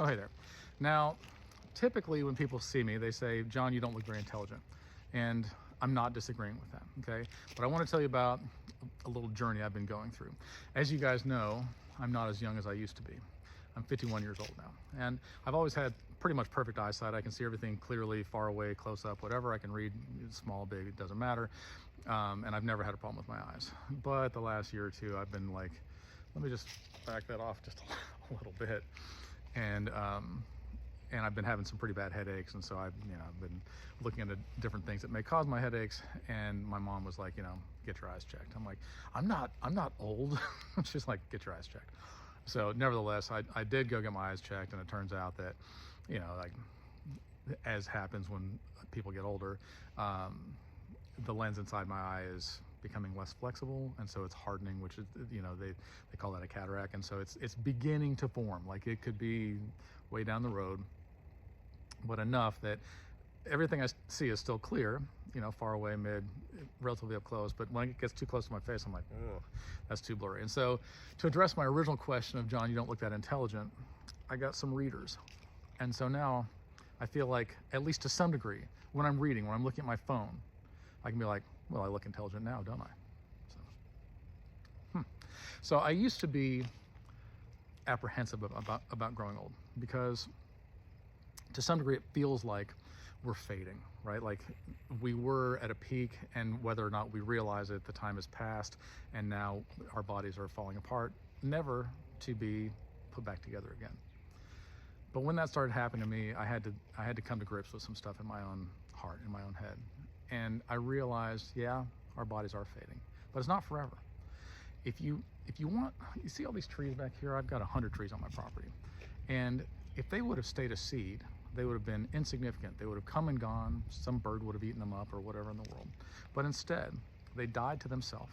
Oh, hey there. Now, typically when people see me, they say, John, you don't look very intelligent. And I'm not disagreeing with that, okay? But I want to tell you about a little journey I've been going through. As you guys know, I'm not as young as I used to be. I'm 51 years old now. And I've always had pretty much perfect eyesight. I can see everything clearly, far away, close up, whatever. I can read small, big, it doesn't matter. And I've never had a problem with my eyes. But the last year or two, I've been like, let me just back that off just a little bit. And I've been having some pretty bad headaches, and so I've been looking into different things that may cause my headaches. And my mom was like, get your eyes checked. I'm like, I'm not old. She's like, get your eyes checked. So nevertheless, I did go get my eyes checked, and it turns out that, like as happens when people get older, the lens inside my eye is becoming less flexible, and so it's hardening, which is, they call that a cataract. And so it's beginning to form. Like, it could be way down the road, but enough that everything I see is still clear, far away, mid, relatively up close. But when it gets too close to my face, I'm like, oh, that's too blurry. And so to address my original question of, John, you don't look that intelligent, I got some readers. And so now I feel like, at least to some degree, when I'm reading, when I'm looking at my phone, I can be like, well, I look intelligent now, don't I? So I used to be apprehensive about growing old, because to some degree it feels like we're fading, right? Like we were at a peak, and whether or not we realize it, the time has passed, and now our bodies are falling apart, never to be put back together again. But when that started happening to me, I had to come to grips with some stuff in my own heart, in my own head. And I realized, yeah, our bodies are fading, but it's not forever. If you want, you see all these trees back here? I've got 100 trees on my property. And if they would have stayed a seed, they would have been insignificant. They would have come and gone. Some bird would have eaten them up or whatever in the world. But instead, they died to themselves,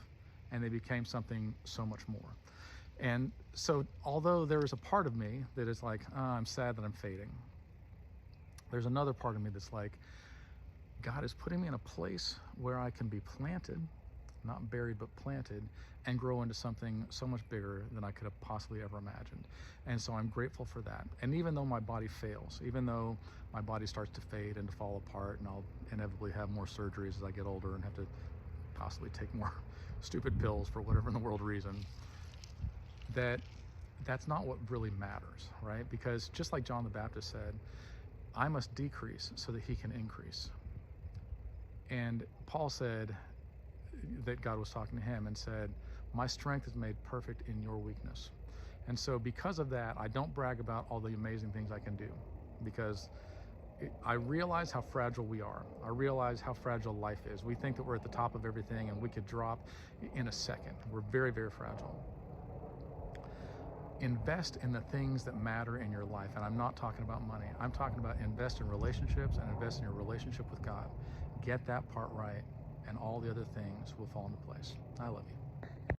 and they became something so much more. And so although there is a part of me that is like, I'm sad that I'm fading, there's another part of me that's like, God is putting me in a place where I can be planted, not buried, but planted, and grow into something so much bigger than I could have possibly ever imagined. And so I'm grateful for that. And even though my body fails, even though my body starts to fade and to fall apart, and I'll inevitably have more surgeries as I get older and have to possibly take more stupid pills for whatever in the world reason, that's not what really matters, right? Because just like John the Baptist said, I must decrease so that he can increase. And Paul said that God was talking to him and said, my strength is made perfect in your weakness. And so because of that, I don't brag about all the amazing things I can do, because I realize how fragile we are. I realize how fragile life is. We think that we're at the top of everything and we could drop in a second. We're very, very fragile. Invest in the things that matter in your life. And I'm not talking about money. I'm talking about invest in relationships, and invest in your relationship with God. Get that part right, and all the other things will fall into place. I love you.